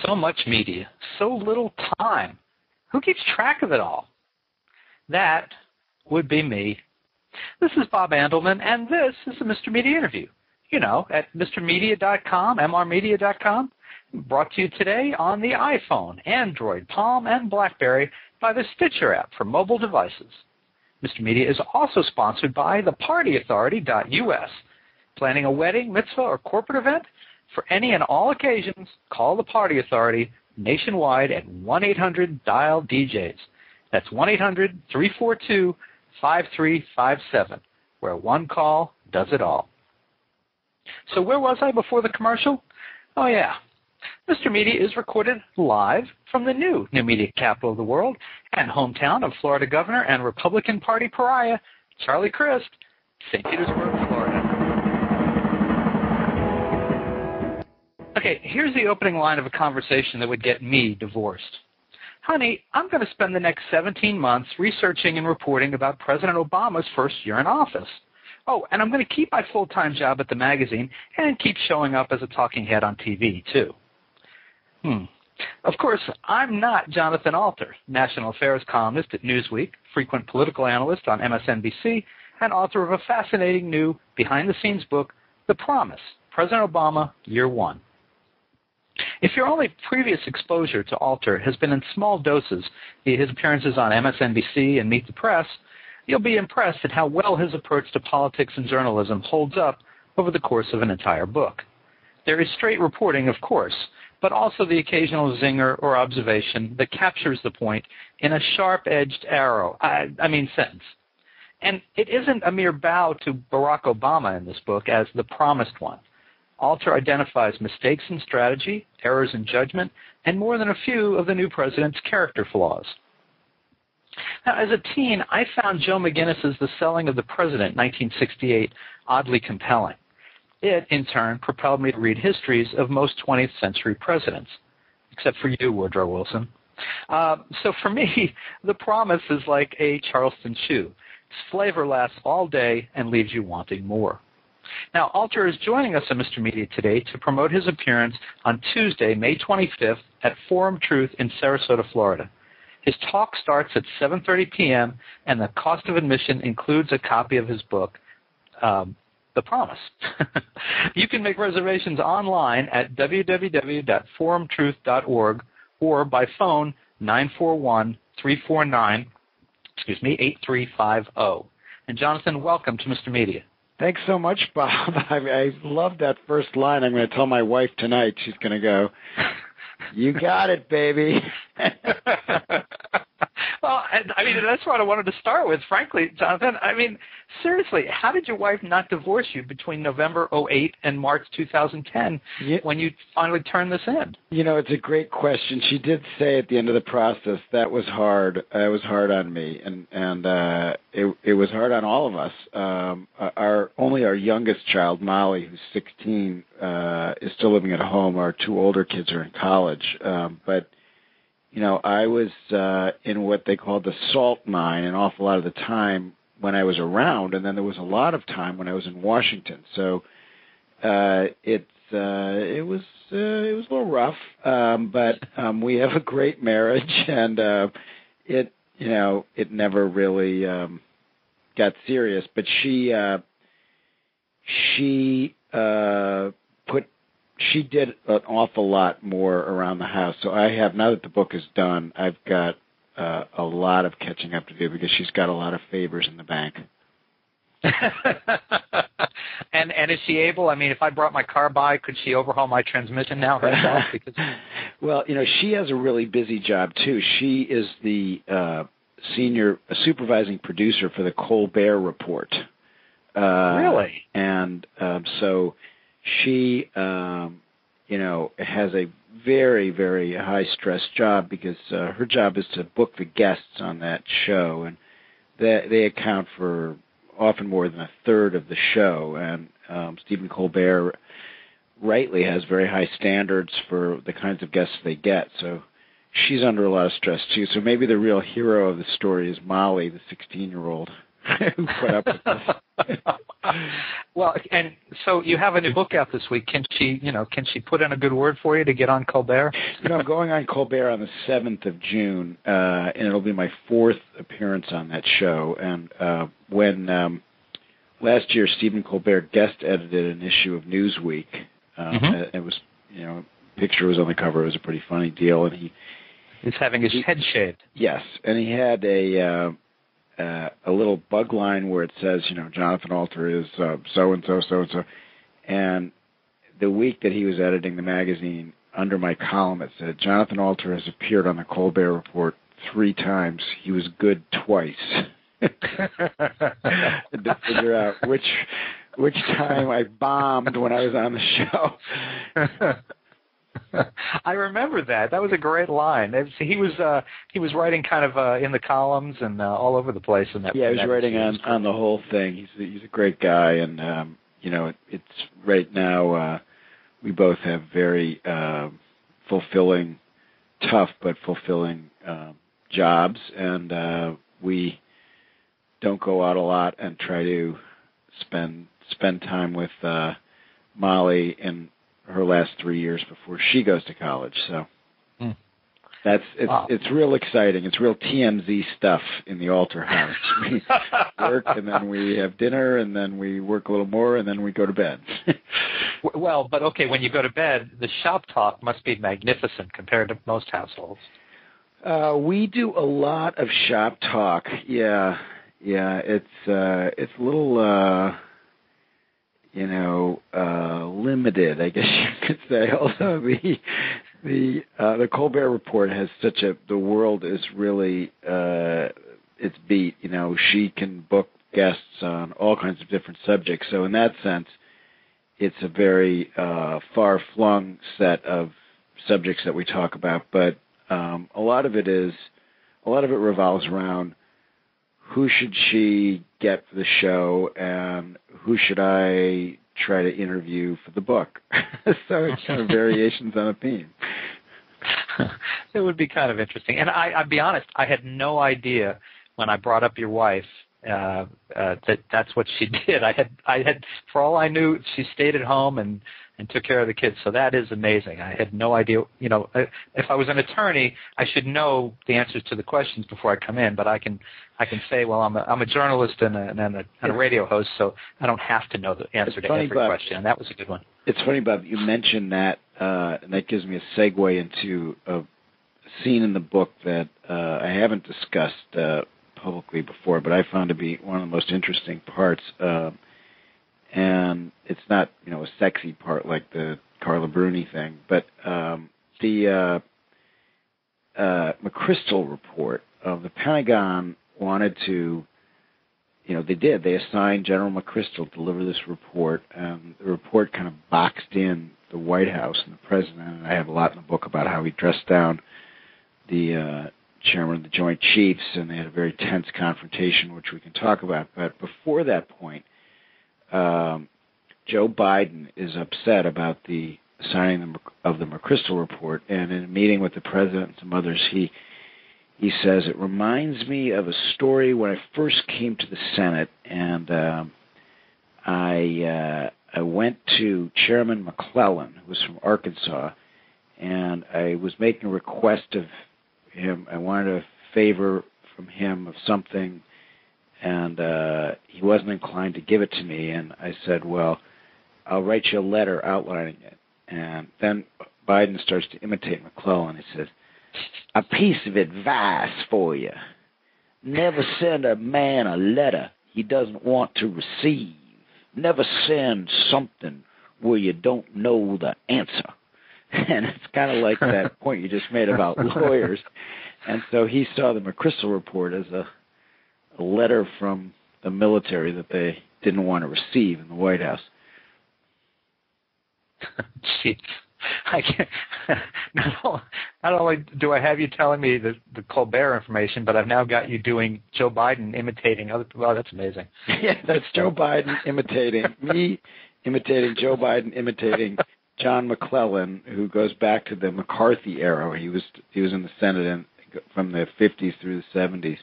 So much media, so little time. Who keeps track of it all? That would be me. This is Bob Andelman, and this is the Mr. Media Interview. You know, at mrmedia.com, mrmedia.com. Brought to you today on the iPhone, Android, Palm, and BlackBerry by the Stitcher app for mobile devices. Mr. Media is also sponsored by thepartyauthority.us. Planning a wedding, mitzvah, or corporate event? For any and all occasions, call the Party Authority nationwide at 1-800-DIAL-DJs. That's 1-800-342-5357, where one call does it all. So where was I before the commercial? Oh, yeah. Mr. Media is recorded live from the new media capital of the world and hometown of Florida Governor and Republican Party pariah, Charlie Crist, St. Petersburg, Florida. Okay, here's the opening line of a conversation that would get me divorced. Honey, I'm going to spend the next 17 months researching and reporting about President Obama's first year in office. Oh, and I'm going to keep my full-time job at the magazine and keep showing up as a talking head on TV, too. Of course, I'm not Jonathan Alter, national affairs columnist at Newsweek, frequent political analyst on MSNBC, and author of a fascinating new behind-the-scenes book, The Promise, President Obama, Year One. If your only previous exposure to Alter has been in small doses via his appearances on MSNBC and Meet the Press, you'll be impressed at how well his approach to politics and journalism holds up over the course of an entire book. There is straight reporting, of course, but also the occasional zinger or observation that captures the point in a sharp-edged sentence. And it isn't a mere bow to Barack Obama in this book as the promised one. Alter identifies mistakes in strategy, errors in judgment, and more than a few of the new president's character flaws. Now, as a teen, I found Joe McGinnis's The Selling of the President, 1968, oddly compelling. It, in turn, propelled me to read histories of most 20th century presidents, except for you, Woodrow Wilson. So for me, The Promise is like a Charleston chew. Its flavor lasts all day and leaves you wanting more. Now, Alter is joining us on Mr. Media today to promote his appearance on Tuesday, May 25th at Forum Truth in Sarasota, Florida. His talk starts at 7:30 p.m., and the cost of admission includes a copy of his book, The Promise. You can make reservations online at www.forumtruth.org or by phone 941-349-8350. And Jonathan, welcome to Mr. Media. Thanks so much, Bob. I love that first line. I'm going to tell my wife tonight. She's going to go, "You got it, baby." Well, that's what I wanted to start with, frankly, Jonathan. Seriously, how did your wife not divorce you between November 2008 and March 2010 when you finally turned this in? You know, it's a great question. She did say at the end of the process, that was hard. It was hard on me, and it was hard on all of us. Our youngest child, Molly, who's 16, is still living at home. Our two older kids are in college, but you know, I was in what they called the salt mine an awful lot of the time when I was around, and then there was a lot of time when I was in Washington. So it was a little rough, but we have a great marriage, and it never really got serious. But she did an awful lot more around the house. So I have, now that the book is done, I've got a lot of catching up to do because she's got a lot of favors in the bank. And is she able, if I brought my car by, could she overhaul my transmission now herself? Well, she has a really busy job, too. She is the senior supervising producer for the Colbert Report. Really? And so she, has a very, very high-stress job because her job is to book the guests on that show, and they account for often more than a third of the show. And Stephen Colbert rightly has very high standards for the kinds of guests they get, so she's under a lot of stress, too. So maybe the real hero of the story is Molly, the 16-year-old. who put up with this. Well, and so you have a new book out this week. Can she put in a good word for you to get on Colbert? I'm going on Colbert on the 7th of June, and it'll be my 4th appearance on that show. And when last year Stephen Colbert guest edited an issue of Newsweek, it was, picture was on the cover. It was a pretty funny deal, and he's having his head shaved. Yes, and he had a little bug line where it says, Jonathan Alter is so-and-so, so-and-so. And the week that he was editing the magazine, under my column, it said, Jonathan Alter has appeared on the Colbert Report 3 times. He was good twice. To figure out which time I bombed when I was on the show. I remember that. That was a great line. He was writing kind of in the columns and all over the place. In that, yeah, he was writing on the whole thing. He's a great guy, and it's right now we both have very fulfilling, tough but fulfilling jobs, and we don't go out a lot and try to spend time with Molly and her last 3 years before she goes to college. So it's real exciting. It's real TMZ stuff in the Alter house. We work, and then we have dinner, and then we work a little more, and then we go to bed. Well, but okay, when you go to bed, the shop talk must be magnificent compared to most households. We do a lot of shop talk. Yeah, it's a little limited, I guess you could say. Although the Colbert Report has the world is really its beat. She can book guests on all kinds of different subjects. So in that sense, it's a very far-flung set of subjects that we talk about. But a lot of it revolves around who should she get for the show and who should I try to interview for the book. So it's kind of variations on a theme. It would be kind of interesting. And I'll be honest, I had no idea when I brought up your wife that that's what she did. I had, for all I knew, she stayed at home and took care of the kids. So that is amazing. I had no idea. If I was an attorney, I should know the answers to the questions before I come in. But I can say, well, I'm a journalist and a radio host, so I don't have to know the answer to every question. And that was a good one. It's funny, Bob, you mentioned that, and that gives me a segue into a scene in the book that I haven't discussed publicly before, but I found to be one of the most interesting parts. And it's not, a sexy part like the Carla Bruni thing, but the McChrystal report of the Pentagon wanted to, they assigned General McChrystal to deliver this report, and the report kind of boxed in the White House and the president, and I have a lot in the book about how he dressed down the chairman of the Joint Chiefs, and they had a very tense confrontation, which we can talk about. But before that point, Joe Biden is upset about the signing of the McChrystal report, and in a meeting with the president and some others, he says, it reminds me of a story when I first came to the Senate, and I went to Chairman McClellan, who was from Arkansas, and I was making a request of him. I wanted a favor from him of something, and he wasn't inclined to give it to me, and I said, well, I'll write you a letter outlining it. And then Biden starts to imitate McClellan. He says, a piece of advice for you. Never send a man a letter he doesn't want to receive. Never send something where you don't know the answer. And it's kind of like that point you just made about lawyers. And so he saw the McChrystal report as a letter from the military that they didn't want to receive in the White House. Jeez. I can't, not only do I have you telling me the Colbert information, but I've now got you doing Joe Biden imitating other people. Wow, that's amazing. Yeah, that's Joe Biden imitating me, imitating Joe Biden, imitating John McClellan, who goes back to the McCarthy era. He was in the Senate from the 50s through the 70s.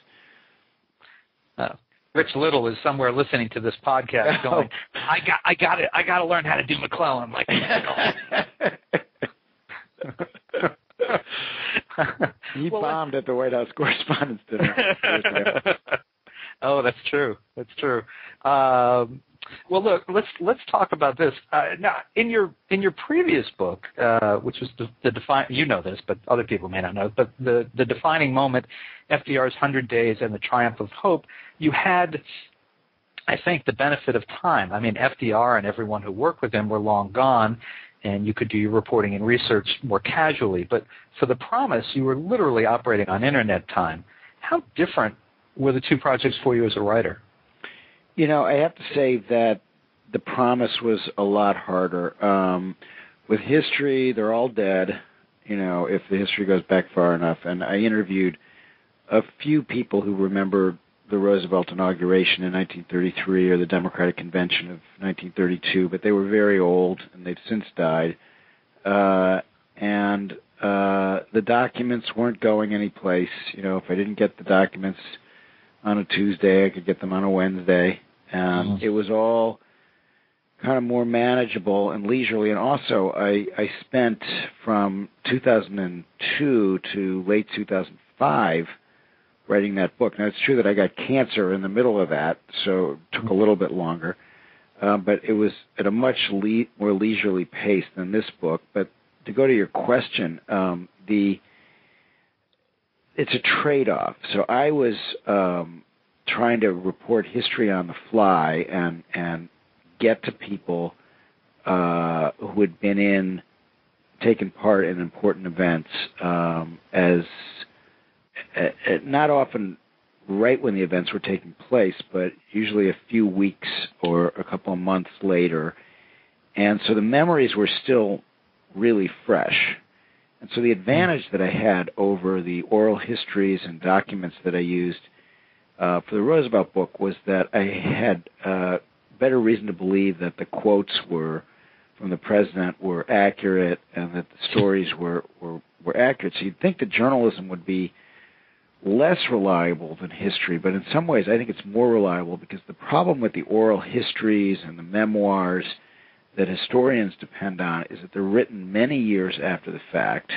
Rich Little is somewhere listening to this podcast going, I got it. I got to learn how to do McClellan like He bombed at the White House Correspondents' Dinner. Oh, that's true. That's true. Well, look, let's talk about this. Now, in your previous book, which was you know this, but other people may not know, but the defining moment, FDR's 100 Days and the Triumph of Hope, you had, I think, the benefit of time. I mean, FDR and everyone who worked with him were long gone, and you could do your reporting and research more casually. But for The Promise, you were literally operating on Internet time. How different were the two projects for you as a writer? You know, I have to say that The Promise was a lot harder. With history, they're all dead, you know, if the history goes back far enough. And I interviewed a few people who remember the Roosevelt inauguration in 1933 or the Democratic Convention of 1932, but they were very old and they've since died. And the documents weren't going anyplace. You know, if I didn't get the documents on a Tuesday, I could get them on a Wednesday. And it was all kind of more manageable and leisurely. And also, I spent from 2002 to late 2005 writing that book. Now, it's true that I got cancer in the middle of that, so it took a little bit longer. But it was at a much more leisurely pace than this book. But to go to your question, it's a trade-off. So I was trying to report history on the fly and get to people who had taken part in important events as not often right when the events were taking place, but usually a few weeks or a couple of months later. And so the memories were still really fresh. And so the advantage that I had over the oral histories and documents that I used for the Roosevelt book was that I had better reason to believe that the quotes from the president were accurate and that the stories were accurate. So you'd think that journalism would be less reliable than history, but in some ways I think it's more reliable because the problem with the oral histories and the memoirs that historians depend on is that they're written many years after the fact,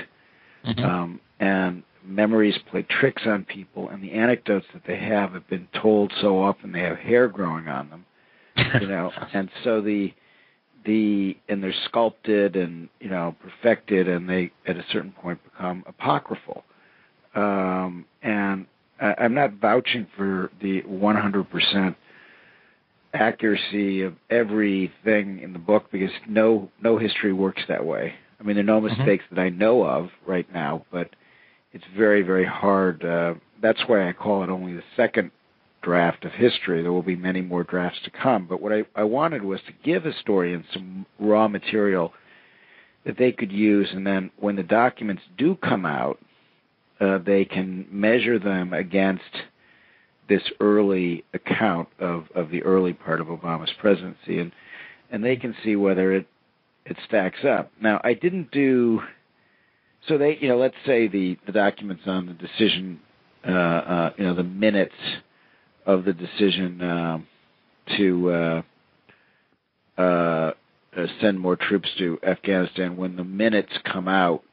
and memories play tricks on people, and the anecdotes that they have been told so often they have hair growing on them, you know, and so and they're sculpted and, you know, perfected, and they at a certain point become apocryphal. And I'm not vouching for the 100% accuracy of everything in the book because no history works that way. I mean, there are no mistakes that I know of right now, but it's very, very hard. That's why I call it only the second draft of history. There will be many more drafts to come. But what I wanted was to give historians some raw material that they could use, and then when the documents do come out, they can measure them against this early account of the early part of Obama's presidency, and they can see whether it stacks up. Now, I didn't do so. They, you know, let's say the documents on the decision, you know, the minutes of the decision to send more troops to Afghanistan. When the minutes come out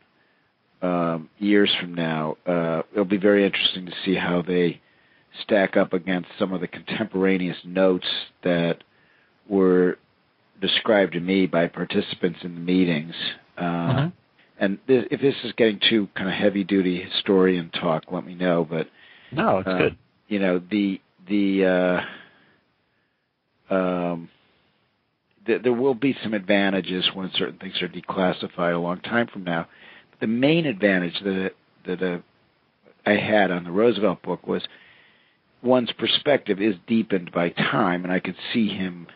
years from now, it'll be very interesting to see how they stack up against some of the contemporaneous notes that were described to me by participants in the meetings. And if this is getting too kind of heavy-duty historian talk, let me know. But no, it's good. You know, there will be some advantages when certain things are declassified a long time from now. But the main advantage that I had on the Roosevelt book was one's perspective is deepened by time, and I could see him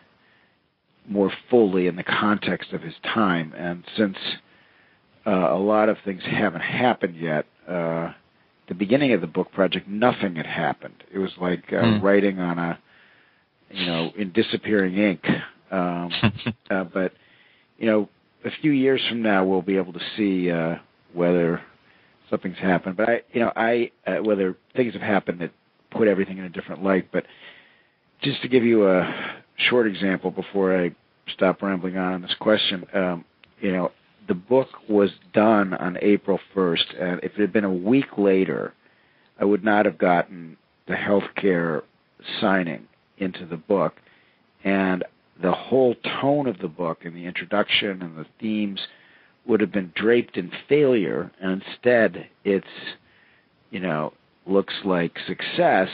more fully in the context of his time. And since a lot of things haven't happened yet, the beginning of the book project, nothing had happened. It was like writing on in disappearing ink. But, you know, a few years from now, we'll be able to see whether something's happened. But whether things have happened that put everything in a different light. But just to give you a short example before I stop rambling on this question, the book was done on April 1st, and if it had been a week later, I would not have gotten the healthcare signing into the book. And the whole tone of the book and the introduction and the themes would have been draped in failure, and instead it's, looks like success.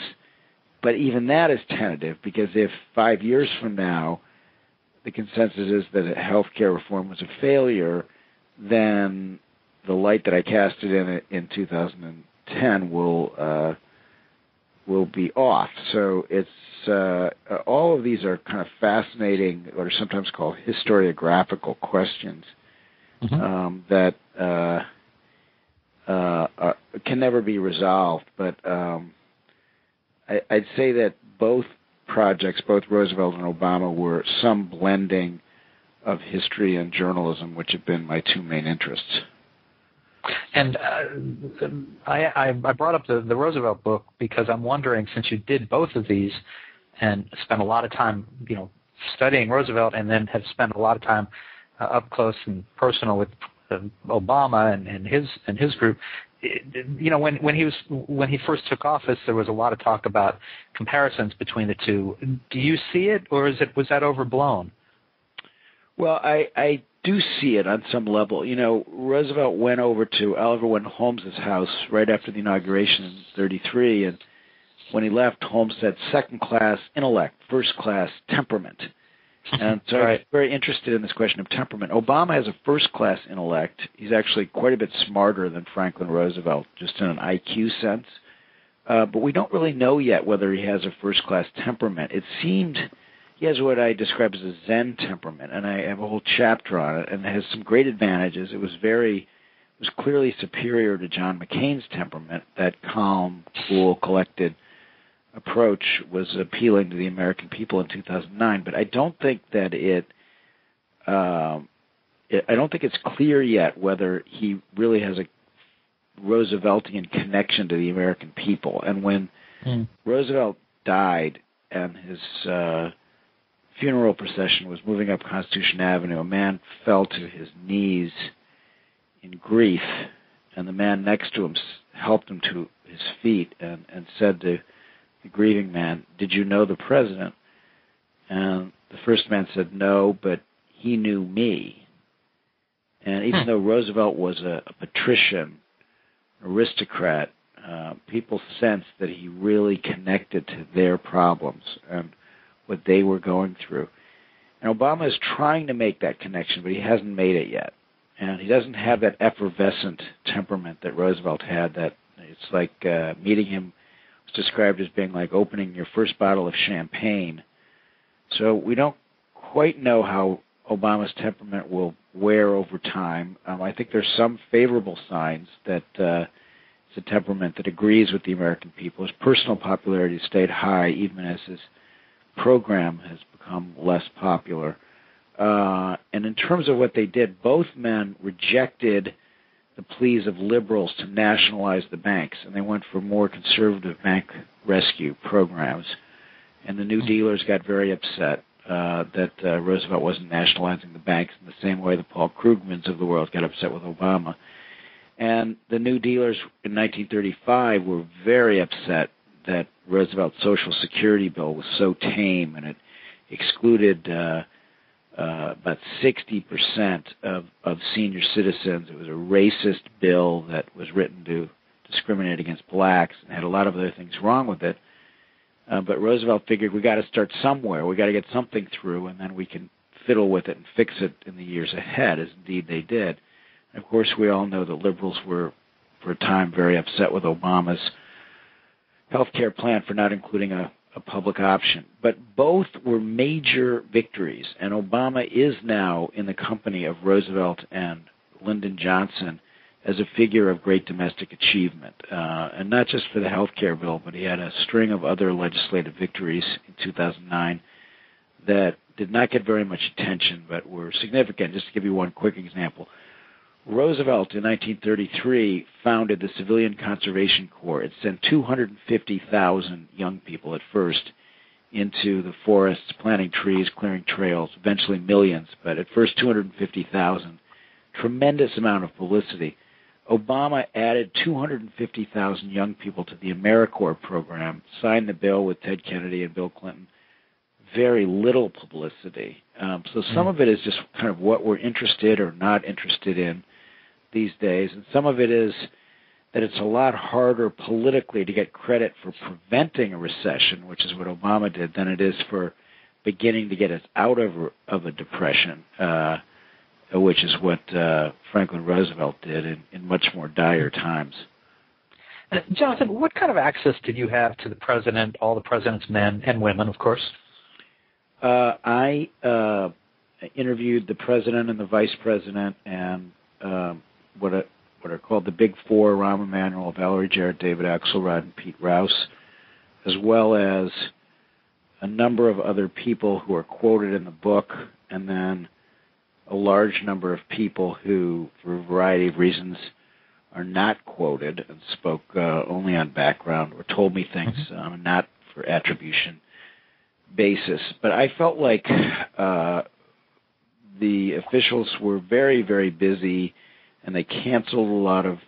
But even that is tentative, because if 5 years from now the consensus is that healthcare reform was a failure, then the light that I casted in 2010 will be off. So it's all of these are kind of fascinating, what are sometimes called historiographical questions that can never be resolved. But I'd say that both projects, both Roosevelt and Obama, were some blending of history and journalism, which have been my two main interests. And I brought up the Roosevelt book because I'm wondering, since you did both of these and spent a lot of time, studying Roosevelt, and then have spent a lot of time up close and personal with Obama and his group. When he first took office, there was a lot of talk about comparisons between the two. Do you see it, or was that overblown? Well, I do see it on some level. Roosevelt went over to Oliver Wendell Holmes' house right after the inauguration in 1933, and when he left, Holmes said second-class intellect, first-class temperament. And so I'm very interested in this question of temperament. Obama has a first-class intellect. He's actually quite a bit smarter than Franklin Roosevelt, just in an IQ sense. But we don't really know yet whether he has a first-class temperament. It seemed he has what I describe as a Zen temperament, and I have a whole chapter on it, and it has some great advantages. It was clearly superior to John McCain's temperament. That calm, cool, collected approach was appealing to the American people in 2009, but I don't think that I don't think it's clear yet whether he really has a Rooseveltian connection to the American people. And when Roosevelt died and his funeral procession was moving up Constitution Avenue, a man fell to his knees in grief, and the man next to him helped him to his feet and said to the grieving man, "Did you know the president?" And the first man said, "No, but he knew me." And even though Roosevelt was a patrician, aristocrat, people sensed that he really connected to their problems and what they were going through. And Obama is trying to make that connection, but he hasn't made it yet. And he doesn't have that effervescent temperament that Roosevelt had. That it's like meeting him was described as being like opening your first bottle of champagne. So we don't quite know how Obama's temperament will wear over time. I think there's some favorable signs that it's a temperament that agrees with the American people. His personal popularity stayed high even as his program has become less popular. And in terms of what they did, both men rejected the pleas of liberals to nationalize the banks, and they went for more conservative bank rescue programs. And the New Dealers got very upset that Roosevelt wasn't nationalizing the banks in the same way the Paul Krugmans of the world got upset with Obama. And the New Dealers in 1935 were very upset that Roosevelt's Social Security bill was so tame, and it excluded about 60% of senior citizens. It was a racist bill that was written to discriminate against blacks and had a lot of other things wrong with it. But Roosevelt figured we got to start somewhere. We got to get something through, and then we can fiddle with it and fix it in the years ahead, as indeed they did. And of course, we all know that liberals were, for a time, very upset with Obama's health care plan for not including a public option. But both were major victories, and Obama is now in the company of Roosevelt and Lyndon Johnson as a figure of great domestic achievement, and not just for the health care bill, but he had a string of other legislative victories in 2009 that did not get very much attention but were significant. Just to give you one quick example, Roosevelt in 1933 founded the Civilian Conservation Corps. It sent 250,000 young people at first into the forests, planting trees, clearing trails, eventually millions, but at first 250,000. Tremendous amount of publicity. Obama added 250,000 young people to the AmeriCorps program, signed the bill with Ted Kennedy and Bill Clinton. Very little publicity. So some of it is just kind of what we're interested or not interested in these days, and some of it is that it's a lot harder politically to get credit for preventing a recession, which is what Obama did, than it is for beginning to get us out of a depression, which is what Franklin Roosevelt did in much more dire times. Jonathan, what kind of access did you have to the president, all the president's men and women, of course? I interviewed the president and the vice president and what are called the Big Four: Rahm Emanuel, Valerie Jarrett, David Axelrod, and Pete Rouse, as well as a number of other people who are quoted in the book, and then a large number of people who, for a variety of reasons, are not quoted and spoke only on background or told me things not for attribution basis. But I felt like the officials were very, very busy, and they canceled a lot of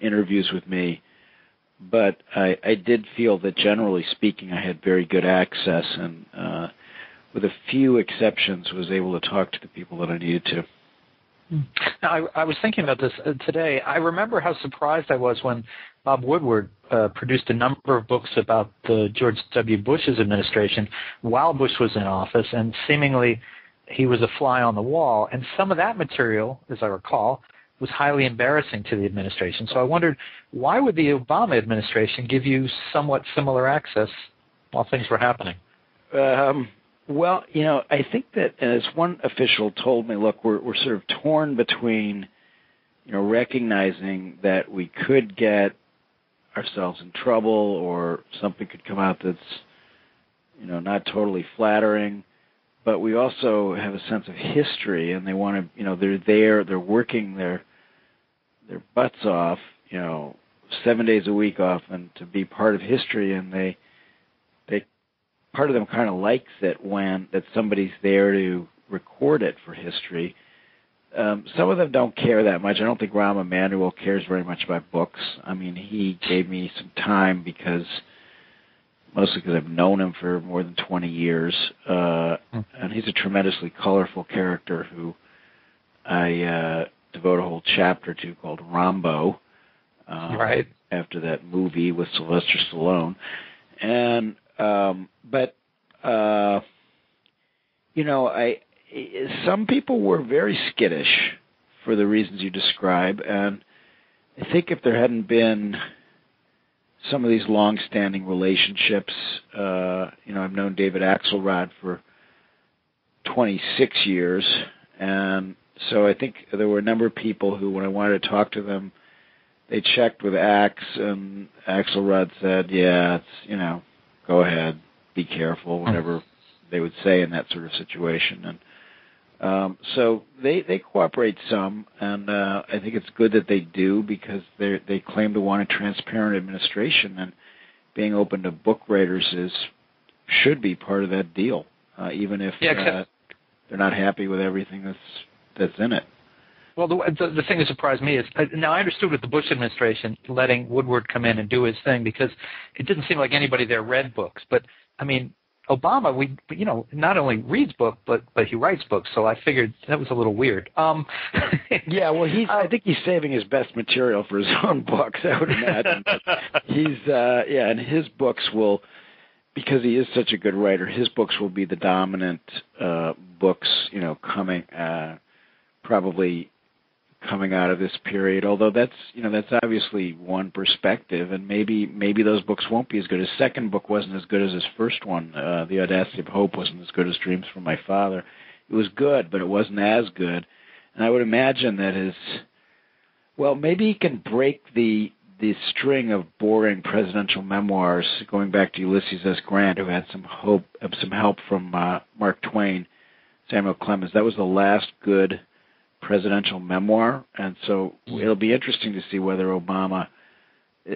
interviews with me. But I did feel that, generally speaking, I had very good access, and with a few exceptions, was able to talk to the people that I needed to. Now, I was thinking about this today. I remember how surprised I was when Bob Woodward produced a number of books about the George W. Bush's administration while Bush was in office, and seemingly he was a fly on the wall. And some of that material, as I recall, was highly embarrassing to the administration. So I wondered, why would the Obama administration give you somewhat similar access while things were happening? Well, I think that, as one official told me, look, we're sort of torn between, recognizing that we could get ourselves in trouble or something could come out that's, not totally flattering, but we also have a sense of history, and they want to, they're there, they're working their butts off, 7 days a week often to be part of history, and they part of them kind of likes it that somebody's there to record it for history. Some of them don't care that much. I don't think Rahm Emanuel cares very much about books. I mean, he gave me some time mostly because I've known him for more than 20 years, and he's a tremendously colorful character who I devote a whole chapter to called Rambo, right, after that movie with Sylvester Stallone. And some people were very skittish for the reasons you describe, and I think if there hadn't been some of these long-standing relationships, I've known David Axelrod for 26 years, and so I think there were a number of people who, when I wanted to talk to them, they checked with Axe, and Axelrod said, yeah, it's, go ahead, be careful, whatever they would say in that sort of situation. And so they cooperate some, and I think it's good that they do, because they claim to want a transparent administration, and being open to book writers should be part of that deal, even if they're not happy with everything that's in it. Well, the thing that surprised me is, now I understood with the Bush administration letting Woodward come in and do his thing, because it didn't seem like anybody there read books. But, I mean, Obama, not only reads books, but he writes books, so I figured that was a little weird. Yeah, well, I think he's saving his best material for his own books, I would imagine. And his books will, because he is such a good writer, his books will be the dominant books, probably coming out of this period, although that's obviously one perspective, and maybe those books won't be as good. His second book wasn't as good as his first one. The Audacity of Hope wasn't as good as Dreams from My Father. It was good, but it wasn't as good. And I would imagine that maybe he can break the string of boring presidential memoirs, going back to Ulysses S. Grant, who had some help from Mark Twain, Samuel Clemens. That was the last good presidential memoir, and so it'll be interesting to see whether Obama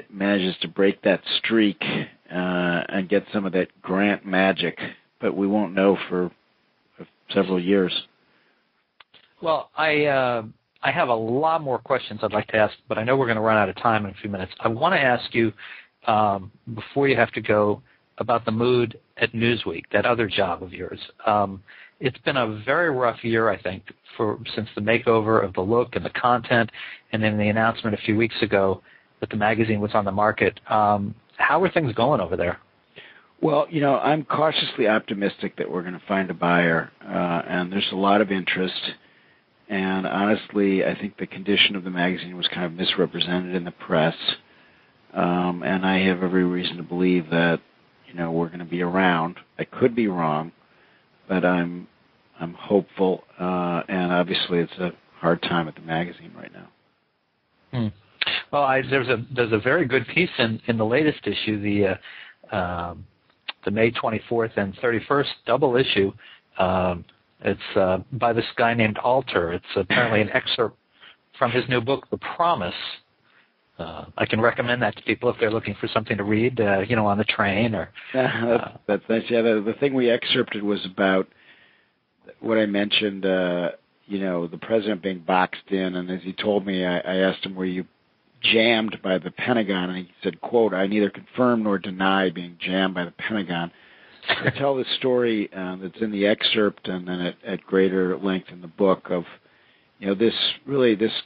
manages to break that streak and get some of that grant magic, but we won't know for several years. Well, I have a lot more questions I'd like to ask, but I know we're going to run out of time in a few minutes. I want to ask you, before you have to go, about the mood at Newsweek, that other job of yours. It's been a very rough year, I think, since the makeover of the look and the content, and then the announcement a few weeks ago that the magazine was on the market. How are things going over there? Well, I'm cautiously optimistic that we're going to find a buyer, and there's a lot of interest. And honestly, I think the condition of the magazine was kind of misrepresented in the press, and I have every reason to believe that we're going to be around. I could be wrong, but I'm hopeful, and obviously it's a hard time at the magazine right now. Well, there's a very good piece in the latest issue, the May 24th and 31st double issue. It's by this guy named Alter. It's apparently an excerpt from his new book, The Promise. I can recommend that to people if they're looking for something to read, on the train or. That's nice. Yeah, the thing we excerpted was about what I mentioned. The president being boxed in, and as he told me, I asked him, "Were you jammed by the Pentagon?" And he said, "Quote: I neither confirm nor deny being jammed by the Pentagon." I tell the story that's in the excerpt and then at greater length in the book of this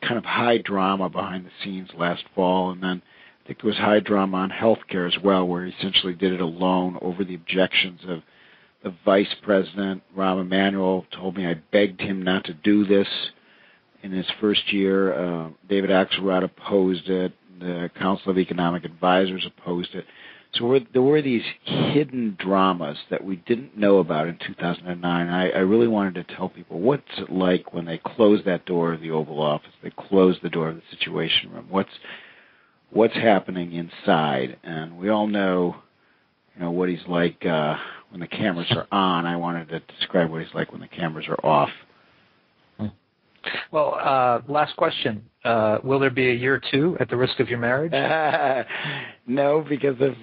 kind of high drama behind the scenes last fall, and then I think there was high drama on healthcare as well, where he essentially did it alone over the objections of the vice president. Rahm Emanuel told me I begged him not to do this in his first year. David Axelrod opposed it. The Council of Economic Advisors opposed it. So there were these hidden dramas that we didn't know about in 2009. I really wanted to tell people, what's it like when they close that door of the Oval Office, they close the door of the Situation Room, what's happening inside. And we all know, what he's like when the cameras are on. I wanted to describe what he's like when the cameras are off. Well, last question. Will there be a year 2 at the risk of your marriage? No, because of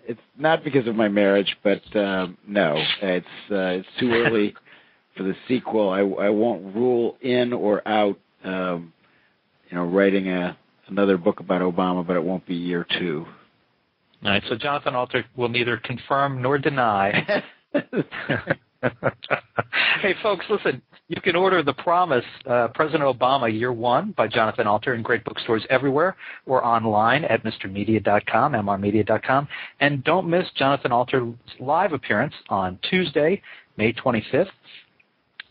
it's not because of my marriage, but no, it's too early for the sequel. I won't rule in or out, writing another book about Obama, but it won't be year 2. All right. So Jonathan Alter will neither confirm nor deny. Hey, folks, listen. You can order The Promise, President Obama, Year 1 by Jonathan Alter in great bookstores everywhere or online at mrmedia.com, mrmedia.com. And don't miss Jonathan Alter's live appearance on Tuesday, May 25th.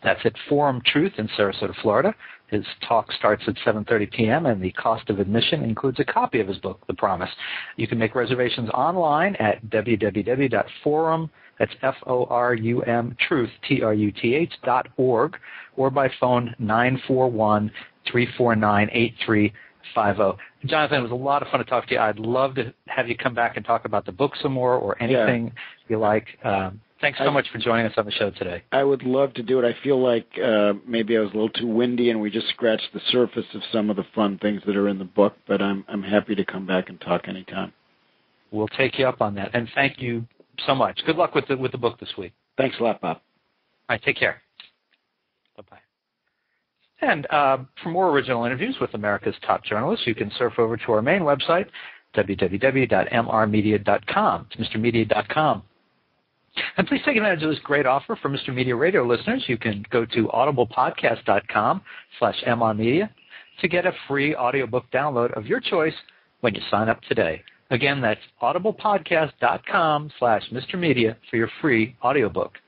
That's at Forum Truth in Sarasota, Florida. His talk starts at 7:30 p.m., and the cost of admission includes a copy of his book, The Promise. You can make reservations online at www.forum, that's F-O-R-U-M, truth, T-R-U-T-H.org, or by phone 941-349-8350. Jonathan, it was a lot of fun to talk to you. I'd love to have you come back and talk about the book some more or anything you like. Thanks so much for joining us on the show today. I would love to do it. I feel like maybe I was a little too windy and we just scratched the surface of some of the fun things that are in the book, but I'm happy to come back and talk anytime. We'll take you up on that, and thank you so much. Good luck with the book this week. Thanks a lot, Bob. All right, take care. Bye-bye. And for more original interviews with America's top journalists, you can surf over to our main website, www.mrmedia.com. It's mrmedia.com. And please take advantage of this great offer for Mr. Media Radio listeners. You can go to audiblepodcast.com/mrmedia to get a free audiobook download of your choice when you sign up today. Again, that's audiblepodcast.com/mrmedia for your free audiobook.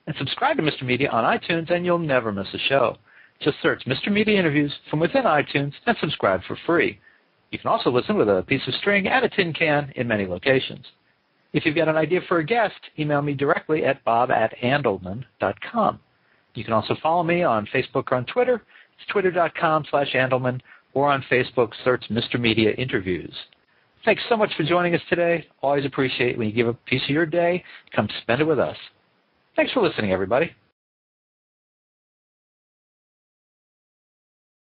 And subscribe to Mr. Media on iTunes and you'll never miss a show. Just search Mr. Media Interviews from within iTunes and subscribe for free. You can also listen with a piece of string and a tin can in many locations. If you've got an idea for a guest, email me directly at bob@andelman.com. You can also follow me on Facebook or on Twitter. It's twitter.com/Andelman, or on Facebook, search Mr. Media Interviews. Thanks so much for joining us today. Always appreciate when you give a piece of your day. Come spend it with us. Thanks for listening, everybody.